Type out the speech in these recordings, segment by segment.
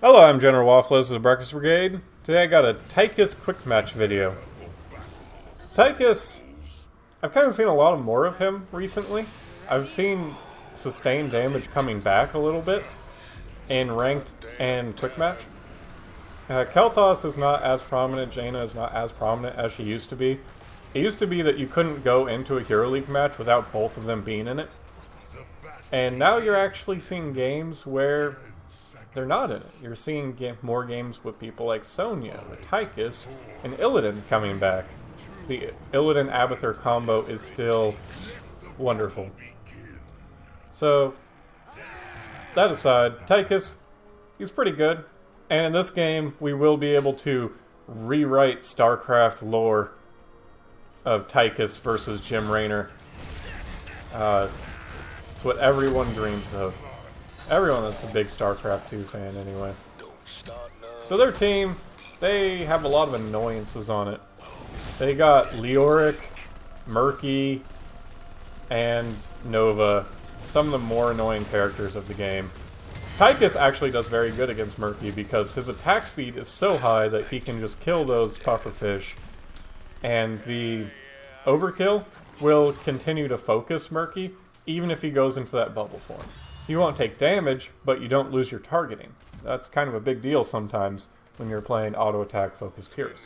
Hello, I'm General Waffles of the Breakfast Brigade. Today I got a Tychus quick match video. Tychus, I've kind of seen a lot more of him recently. I've seen sustained damage coming back a little bit in ranked and quick match. Kel'Thas is not as prominent, Jaina is not as prominent as she used to be. It used to be that you couldn't go into a Hero League match without both of them being in it. And now you're actually seeing games where they're not in it. You're seeing more games with people like Sonya, with Tychus, and Illidan coming back. The Illidan-Abathur combo is still wonderful. So, that aside, Tychus, he's pretty good. And in this game, we will be able to rewrite StarCraft lore of Tychus versus Jim Raynor. It's what everyone dreams of. Everyone that's a big StarCraft 2 fan, anyway. So their team, they have a lot of annoyances on it. They got Leoric, Murky, and Nova. Some of the more annoying characters of the game. Tychus actually does very good against Murky because his attack speed is so high that he can just kill those pufferfish. And the overkill will continue to focus Murky even if he goes into that bubble form. You won't take damage, but you don't lose your targeting. That's kind of a big deal sometimes when you're playing auto-attack focused heroes.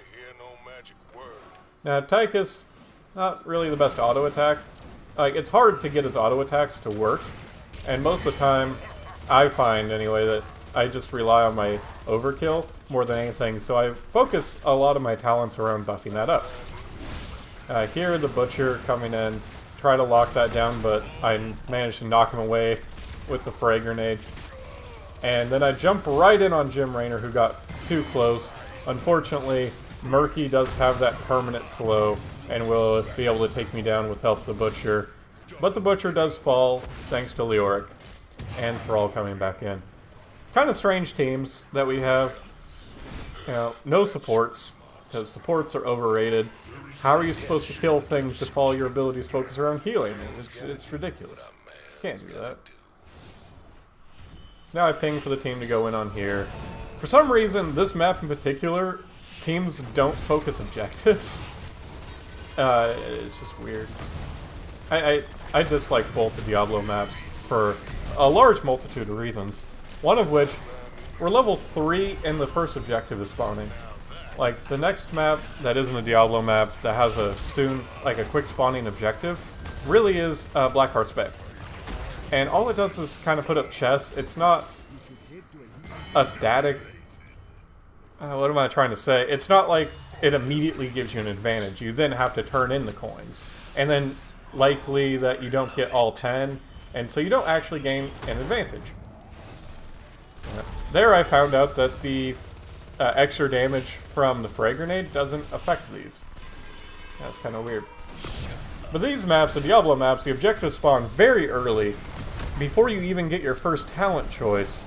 Now, Tychus, not really the best auto-attack. It's hard to get his auto-attacks to work, and most of the time, I find anyway, that I just rely on my overkill more than anything, so I focus a lot of my talents around buffing that up. Here, the Butcher coming in, try to lock that down, but I managed to knock him away with the frag grenade. And then I jump right in on Jim Raynor, who got too close. Unfortunately, Murky does have that permanent slow and will be able to take me down with help of the Butcher. But the Butcher does fall, thanks to Leoric and Thrall coming back in. Kind of strange teams that we have. You know, no supports, because supports are overrated. How are you supposed to kill things if all your abilities focus around healing? It's ridiculous. You can't do that. Now I ping for the team to go in on here. For some reason, this map in particular, teams don't focus objectives. It's just weird. I dislike both the Diablo maps for a large multitude of reasons. One of which, we're level 3 and the first objective is spawning. Like, the next map that isn't a Diablo map that has a quick spawning objective, really is Blackheart's Bay. And all it does is kind of put up chests. It's not a static... what am I trying to say? It's not like it immediately gives you an advantage. You then have to turn in the coins. And then likely that you don't get all 10, and so you don't actually gain an advantage. There I found out that the extra damage from the frag grenade doesn't affect these. That's kind of weird. But these maps, the Diablo maps, the objectives spawn very early, before you even get your first talent choice,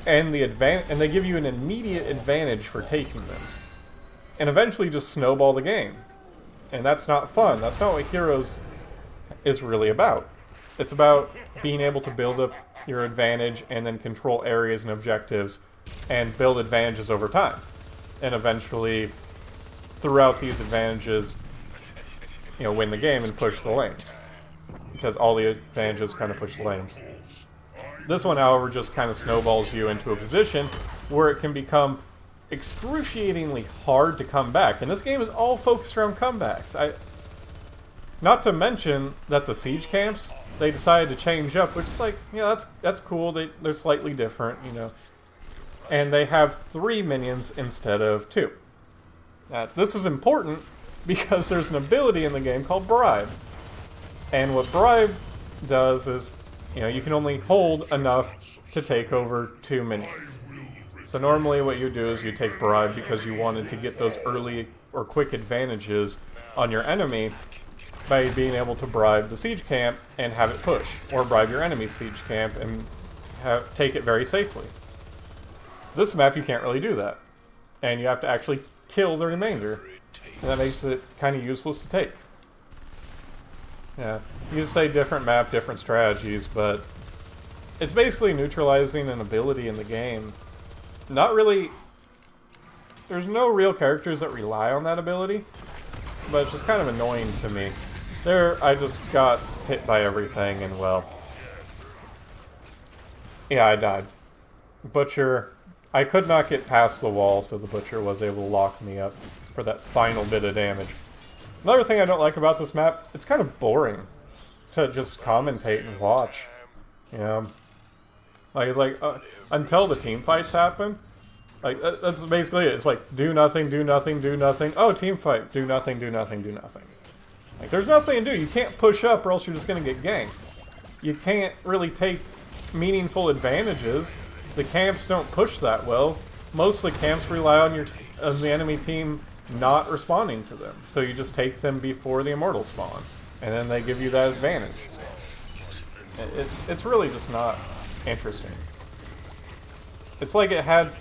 and they give you an immediate advantage for taking them. And eventually just snowball the game. And that's not fun. That's not what Heroes is really about. It's about being able to build up your advantage and then control areas and objectives and build advantages over time. And eventually, throughout these advantages, win the game and push the lanes. Because all the advantages kind of push the lanes. This one, however, just kind of snowballs you into a position where it can become excruciatingly hard to come back. And this game is all focused around comebacks. Not to mention that the siege camps, they decided to change up, which is like, that's cool. They're slightly different, And they have 3 minions instead of 2. This is important because there's an ability in the game called Bribe. And what Bribe does is, you can only hold enough to take over 2 minions. So normally what you do is you take Bribe because you wanted to get those early or quick advantages on your enemy by being able to bribe the siege camp and have it push, or bribe your enemy's siege camp and take it very safely. This map you can't really do that, and you have to actually kill the remainder, and that makes it kind of useless to take. Yeah, you could say different map, different strategies, but it's basically neutralizing an ability in the game not really... There's no real characters that rely on that ability, but it's just kind of annoying to me. There, I just got hit by everything, and well... Yeah, I died. Butcher... I could not get past the wall, so the Butcher was able to lock me up for that final bit of damage. Another thing I don't like about this map, it's kind of boring to just commentate and watch. You know? Like, it's like, until the team fights happen, like, that's basically it. It's like, do nothing, do nothing, do nothing. Oh, team fight. Do nothing, do nothing, do nothing. Like, there's nothing to do. You can't push up or else you're just going to get ganked. You can't really take meaningful advantages. The camps don't push that well. Most of the camps rely on the enemy team not responding to them. So you just take them before the immortals spawn. And then they give you that advantage. It's really just not interesting. It's like it had...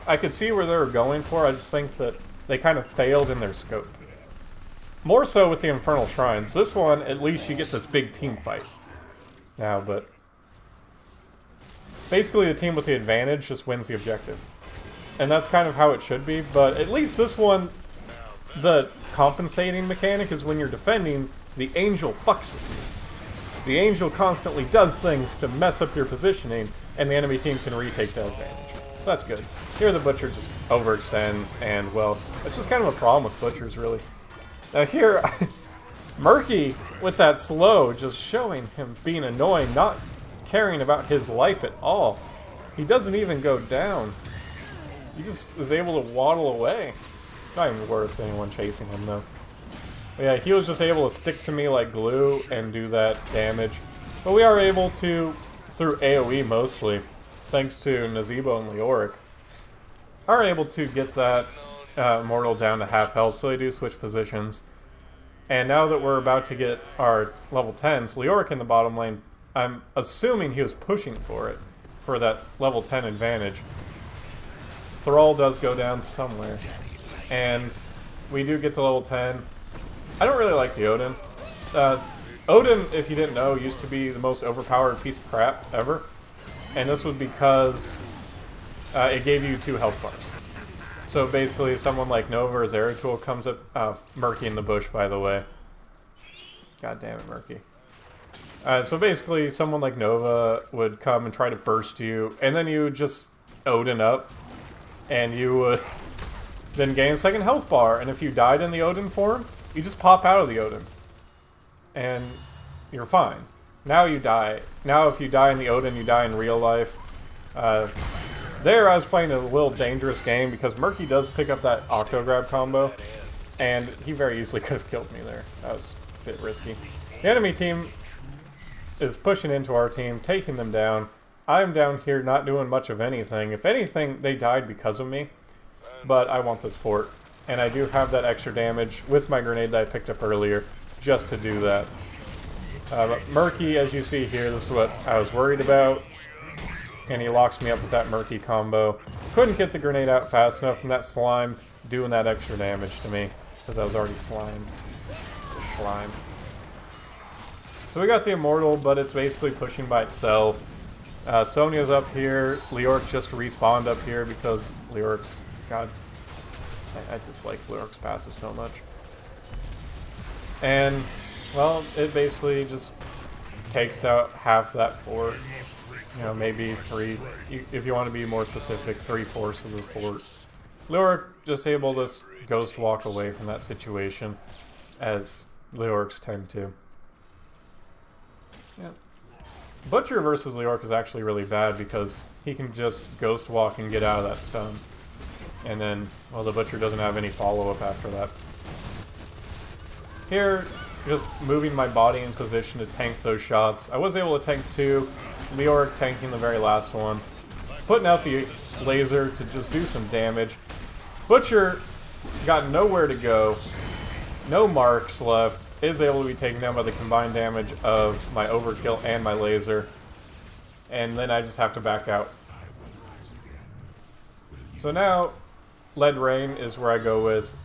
I could see where they were going for, I just think that they kind of failed in their scope. More so with the Infernal Shrines. This one, at least you get this big team fight. Now, but... basically the team with the advantage just wins the objective. And that's kind of how it should be, but at least this one, the compensating mechanic is when you're defending, the Angel fucks with you. The Angel constantly does things to mess up your positioning, and the enemy team can retake that advantage. That's good. Here the Butcher just overextends, and well, it's just kind of a problem with Butchers, really. Now here, Murky, with that slow, just showing him being annoying, not caring about his life at all. He doesn't even go down. He just is able to waddle away. Not even worth anyone chasing him, though. But yeah, he was just able to stick to me like glue and do that damage. But we are able to, through AoE mostly, thanks to Nazeebo and Leoric, are able to get that Immortal down to half health, so they do switch positions. And now that we're about to get our level 10s, Leoric in the bottom lane, I'm assuming he was pushing for it, for that level 10 advantage. Thrall does go down somewhere, and we do get to level 10. I don't really like the Odin. Odin, if you didn't know, used to be the most overpowered piece of crap ever, and this was because it gave you 2 health bars. So basically, someone like Nova or Zeratul comes up, Murky in the bush, by the way. God damn it, Murky. So basically, someone like Nova would come and try to burst you, and then you would just Odin up, and you would then gain a second health bar, and if you died in the Odin form, you just pop out of the Odin. And you're fine. Now you die. Now if you die in the Odin, you die in real life. There I was playing a little dangerous game, because Murky does pick up that Octograb combo, and he very easily could have killed me there. That was a bit risky. The enemy team is pushing into our team, taking them down. I'm down here not doing much of anything. If anything, they died because of me. But I want this fort. And I do have that extra damage with my grenade that I picked up earlier, just to do that. But Murky, as you see here, this is what I was worried about. And he locks me up with that Murky combo. Couldn't get the grenade out fast enough from that slime doing that extra damage to me, because I was already slimed. Slime. So we got the Immortal, but it's basically pushing by itself. Sonya's up here. Leoric just respawned up here because Leoric's... God, I dislike Leoric's passive so much. And, well, it basically just takes out half that fort. You know, maybe 3, if you want to be more specific, 3/4 of the fort. Leoric just able to ghost walk away from that situation, as Leorics tend to. Yeah. Butcher versus Leoric is actually really bad because he can just ghost walk and get out of that stun. And then, well, the Butcher doesn't have any follow-up after that. Here, just moving my body in position to tank those shots. I was able to tank 2, Leoric tanking the very last one. Putting out the laser to just do some damage. Butcher got nowhere to go, no marks left, is able to be taken down by the combined damage of my overkill and my laser. And then I just have to back out. So now, Lead Rain is where I go with.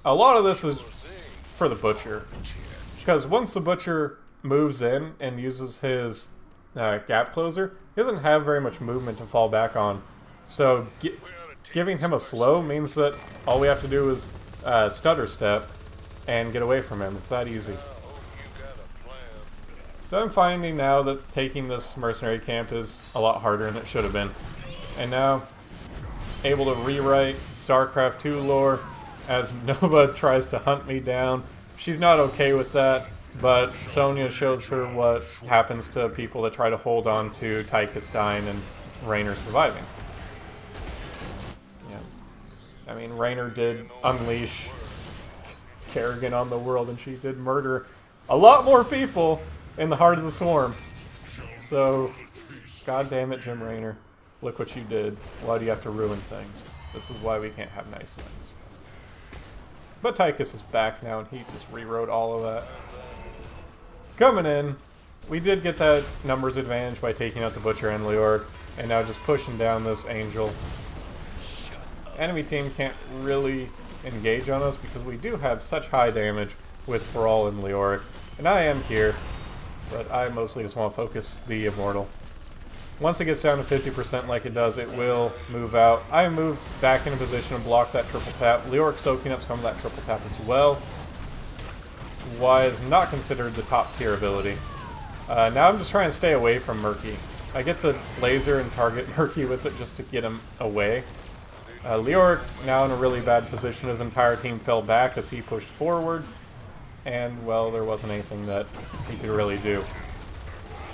A lot of this is for the Butcher. Because once the Butcher moves in and uses his gap closer, he doesn't have very much movement to fall back on. So giving him a slow means that all we have to do is stutter step and get away from him. It's that easy. So I'm finding now that taking this mercenary camp is a lot harder than it should have been. And now, able to rewrite StarCraft 2 lore as Nova tries to hunt me down. She's not okay with that, but Sonya shows her what happens to people that try to hold on to Tychus dying and Raynor surviving. Yeah. I mean, Raynor did unleash Kerrigan on the world, and she did murder a lot more people in the heart of the swarm. So, god damn it, Jim Raynor. Look what you did. Why do you have to ruin things? This is why we can't have nice things. But Tychus is back now, and he just rewrote all of that. Coming in, we did get that numbers advantage by taking out the Butcher and Leoric, and now just pushing down this Angel. Enemy team can't really engage on us because we do have such high damage with Thrall and Leoric. And I am here, but I mostly just want to focus the Immortal. Once it gets down to 50% like it does, it will move out. I move back into position and block that triple tap. Leoric soaking up some of that triple tap as well. Why is not considered the top tier ability. Now I'm just trying to stay away from Murky. I get the laser and target Murky with it just to get him away. Leoric now in a really bad position. His entire team fell back as he pushed forward. And, well, there wasn't anything that he could really do.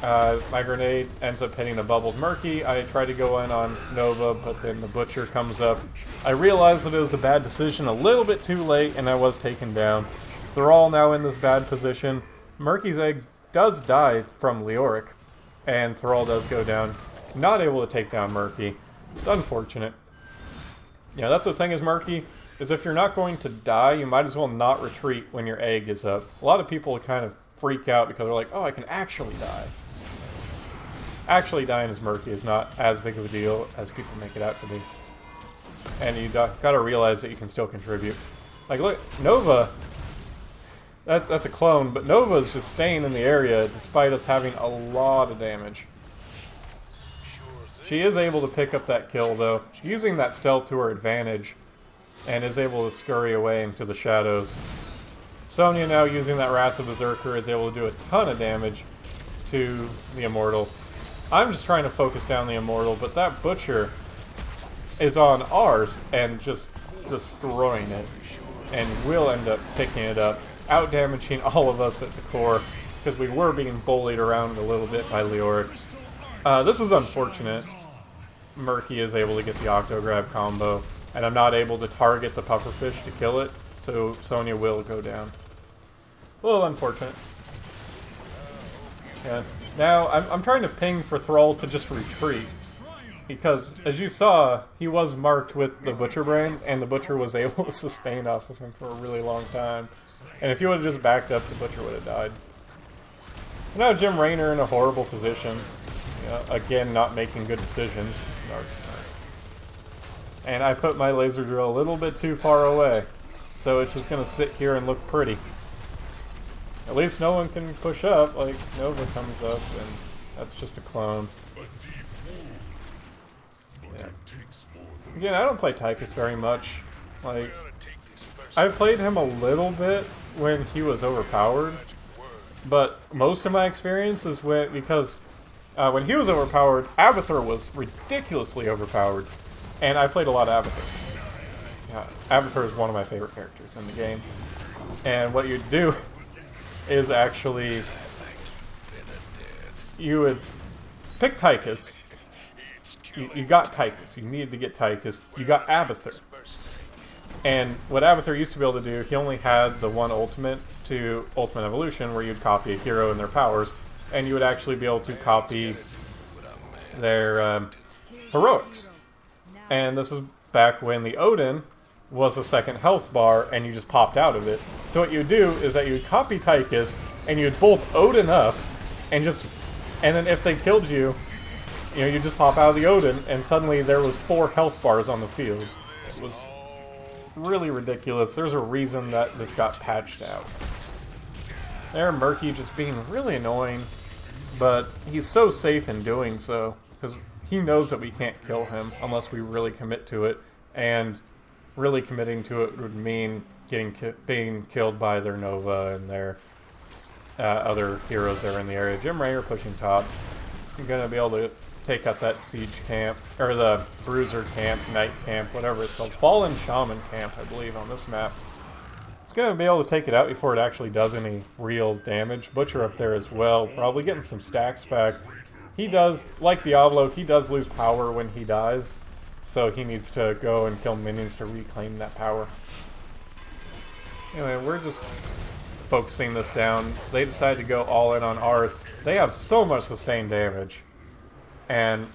My grenade ends up hitting the bubbled Murky. I try to go in on Nova, but then the Butcher comes up. I realized that it was a bad decision a little bit too late, and I was taken down. They're all now in this bad position. Murky's egg does die from Leoric, and Thrall does go down. Not able to take down Murky. It's unfortunate. Yeah, that's the thing is Murky, is if you're not going to die, you might as well not retreat when your egg is up. A lot of people kind of freak out because they're like, oh, I can actually die. Actually dying as Murky is not as big of a deal as people make it out to be. And you gotta realize that you can still contribute. Like, look, Nova, that's a clone, but Nova's just staying in the area despite us having a lot of damage. She is able to pick up that kill, though, using that stealth to her advantage, and is able to scurry away into the shadows. Sonya now using that Wrath of Berserker is able to do a ton of damage to the Immortal. I'm just trying to focus down the Immortal, but that Butcher is on ours and just destroying it. And we'll end up picking it up, out-damaging all of us at the core, because we were being bullied around a little bit by Leoric. This is unfortunate. Murky is able to get the Octograb combo, and I'm not able to target the pufferfish to kill it, so Sonya will go down. A little unfortunate. Yeah. Now, I'm trying to ping for Thrall to just retreat, because, as you saw, he was marked with the Butcher Brain, and the Butcher was able to sustain off of him for a really long time. And if he would have just backed up, the Butcher would have died. Now Jim Raynor in a horrible position. Again, not making good decisions. Snark, snark. And I put my laser drill a little bit too far away, so it's just going to sit here and look pretty. At least no one can push up, like Nova comes up, and that's just a clone. Yeah. Again, I don't play Tychus very much. Like, I played him a little bit when he was overpowered, but most of my experience is because when he was overpowered, Abathur was ridiculously overpowered, and I played a lot of Abathur. Yeah, Abathur is one of my favorite characters in the game, and what you'd do is actually, you would pick Tychus. You got Tychus. You needed to get Tychus. You got Abathur. And what Abathur used to be able to do, he only had the one ultimate to Ultimate Evolution, where you'd copy a hero and their powers, and you would actually be able to copy their heroics. And this is back when the Odin was a second health bar, and you just popped out of it. So what you would do is that you would copy Tychus, and you would both Odin up, and then if they killed you, you just pop out of the Odin, and suddenly there was 4 health bars on the field. It was really ridiculous. There's a reason that this got patched out. There, Murky just being really annoying, but he's so safe in doing so, because he knows that we can't kill him unless we really commit to it, and really committing to it would mean being killed by their Nova and their other heroes that are in the area. Jim Raynor pushing top. I'm going to be able to take out that siege camp, or the bruiser camp, knight camp, whatever it's called. Fallen shaman camp, I believe, on this map. It's going to be able to take it out before it actually does any real damage. Butcher up there as well, probably getting some stacks back. He does, like Diablo, he does lose power when he dies, so he needs to go and kill minions to reclaim that power. Anyway, we're just focusing this down. They decide to go all in on ours. They have so much sustained damage. And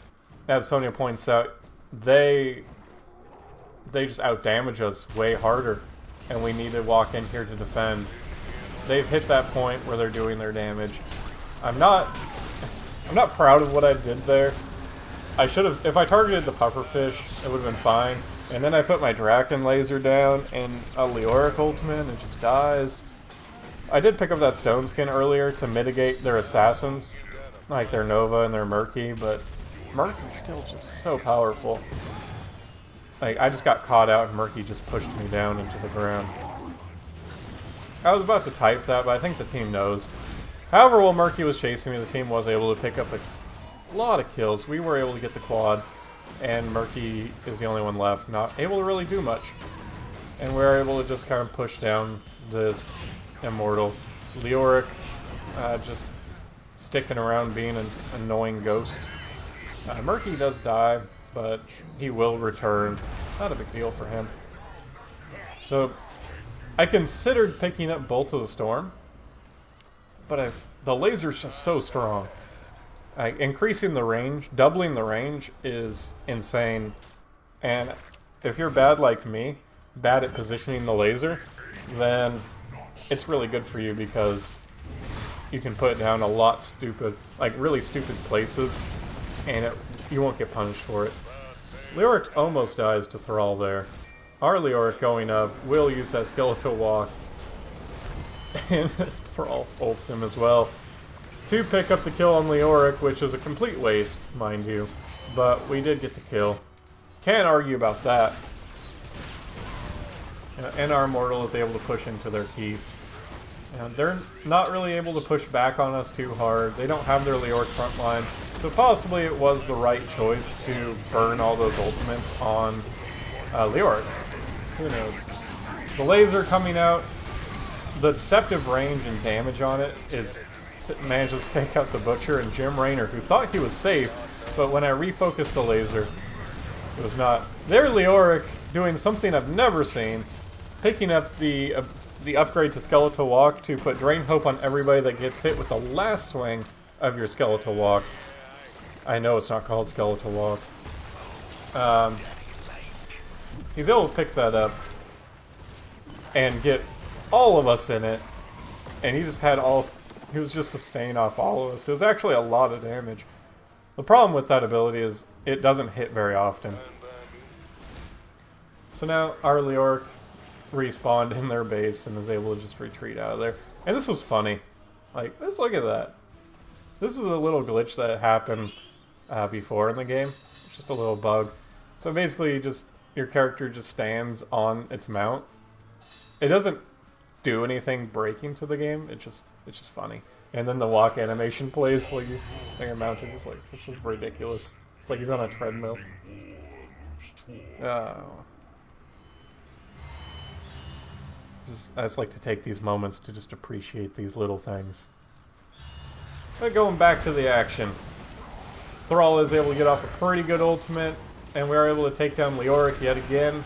as Sonia points out, they just outdamage us way harder. And we need to walk in here to defend. They've hit that point where they're doing their damage. I'm not proud of what I did there. I should have, if I targeted the pufferfish, it would have been fine. And then I put my Draken laser down and a Leoric ultimate and it just dies. I did pick up that stone skin earlier to mitigate their assassins, like their Nova and their Murky, but Murky's still just so powerful. Like, I just got caught out and Murky just pushed me down into the ground. I was about to type that, but I think the team knows. However, while Murky was chasing me, the team was able to pick up a lot of kills. We were able to get the quad, and Murky is the only one left, not able to really do much. And we were able to just kind of push down this Immortal. Leoric just sticking around being an annoying ghost. Murky does die, but he will return. Not a big deal for him. So, I considered picking up Bolt of the Storm, but the laser's just so strong. Increasing the range, doubling the range is insane. And if you're bad like me, bad at positioning the laser, then it's really good for you because you can put it down a lot stupid, like really stupid places, and you won't get punished for it. Leoric almost dies to Thrall there. Our Leoric going up will use that skeletal walk, and Thrall ults him as well to pick up the kill on Leoric, which is a complete waste, mind you, but we did get the kill. Can't argue about that. And our Immortal is able to push into their keep. They're not really able to push back on us too hard. They don't have their Leoric front line, so possibly it was the right choice to burn all those ultimates on Leoric. Who knows? The laser coming out, the deceptive range and damage on it manages to take out the Butcher and Jim Raynor, who thought he was safe, but when I refocused the laser, it was not. Their Leoric doing something I've never seen, picking up the upgrade to Skeletal Walk to put Drain Hope on everybody that gets hit with the last swing of your Skeletal Walk. I know it's not called Skeletal Walk. He's able to pick that up and get all of us in it, and he was just sustained off all of us. It was actually a lot of damage. The problem with that ability is it doesn't hit very often. So now our Leoric respawned in their base and is able to just retreat out of there. And this was funny. Like, let's look at that. This is a little glitch that happened before in the game. It's just a little bug. So basically, your character just stands on its mount. It doesn't do anything breaking to the game. It's just funny. And then the walk animation plays while you're mounted. Just like, this is ridiculous. It's like he's on a treadmill. Oh. I just like to take these moments to just appreciate these little things. But going back to the action, Thrall is able to get off a pretty good ultimate, and we are able to take down Leoric yet again.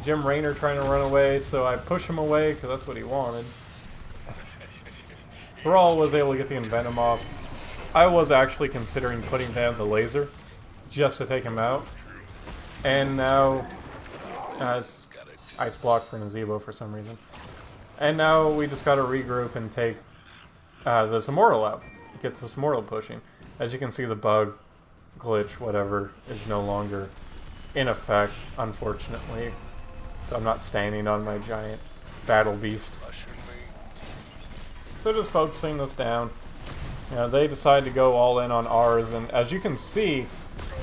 Jim Raynor trying to run away, so I push him away because that's what he wanted. Thrall was able to get the Envenom off. I was actually considering putting down the laser just to take him out, and now it's Ice Block for Nazebo for some reason. And now we just gotta regroup and take this Immortal out. It gets this Immortal pushing. As you can see, the bug, glitch, whatever, is no longer in effect, unfortunately. So I'm not standing on my giant battle beast. So just focusing this down. You know, they decided to go all in on ours, and as you can see,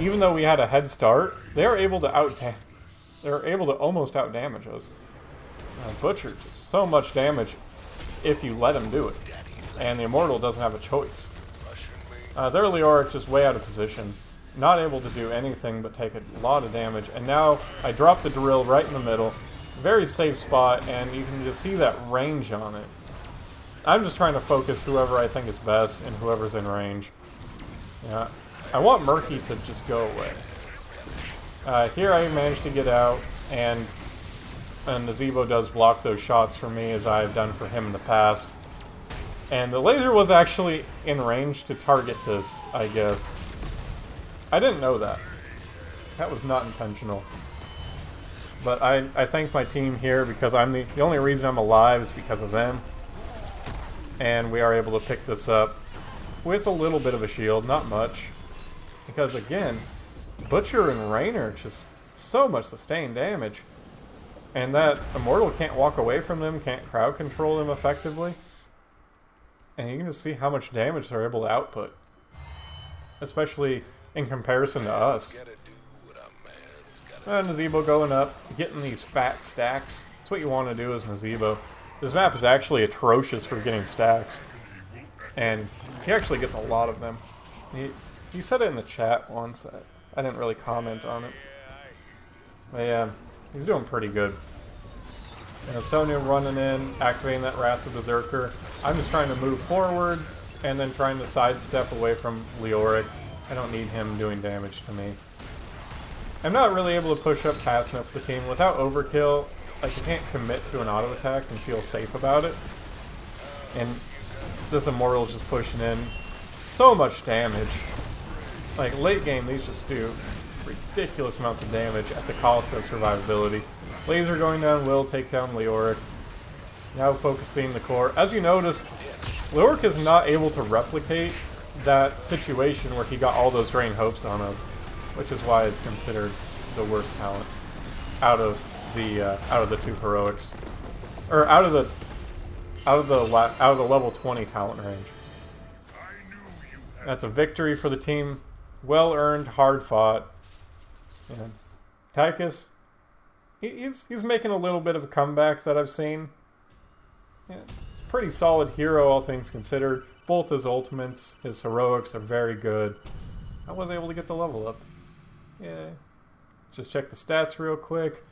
even though we had a head start, they were able to almost out damage us. Butcher just so much damage if you let him do it, and the Immortal doesn't have a choice. Their Leoric just way out of position, not able to do anything but take a lot of damage, and now I drop the drill right in the middle, very safe spot, and you can just see that range on it. I'm just trying to focus whoever I think is best and whoever's in range. Yeah, I want Murky to just go away. Here I managed to get out, and Nazebo does block those shots for me as I've done for him in the past. And the laser was actually in range to target this, I guess. I didn't know that. That was not intentional. But I thank my team here because I'm the only reason I'm alive is because of them. And we are able to pick this up with a little bit of a shield, not much. Because again, Butcher and Raynor just so much sustained damage. And that Immortal can't walk away from them, can't crowd control them effectively. And you can just see how much damage they're able to output. Especially in comparison to us. And Nazebo going up, getting these fat stacks. That's what you want to do as Nazebo. This map is actually atrocious for getting stacks. And he actually gets a lot of them. He said it in the chat once. I didn't really comment on it. But yeah, he's doing pretty good. Sonya running in, activating that Wrath of Berserker. I'm just trying to move forward, and then trying to sidestep away from Leoric. I don't need him doing damage to me. I'm not really able to push up fast enough for the team. Without overkill, like, you can't commit to an auto attack and feel safe about it. And this Immortal's just pushing in so much damage. Like, late game, these just do ridiculous amounts of damage at the cost of survivability. Laser going down will take down Leoric. Now focusing the core. As you notice, Leoric is not able to replicate that situation where he got all those Drain Hopes on us, which is why it's considered the worst talent out of the two heroics, or out of the level 20 talent range. That's a victory for the team. Well earned, hard fought. Yeah. Tychus, he's making a little bit of a comeback that I've seen. Yeah, pretty solid hero, all things considered. Both his ultimates, his heroics are very good. I was able to get the level up. Yeah. Just check the stats real quick.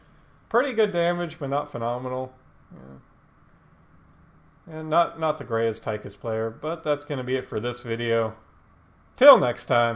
Pretty good damage, but not phenomenal. Yeah. And not the greatest Tychus player, but that's going to be it for this video. Till next time.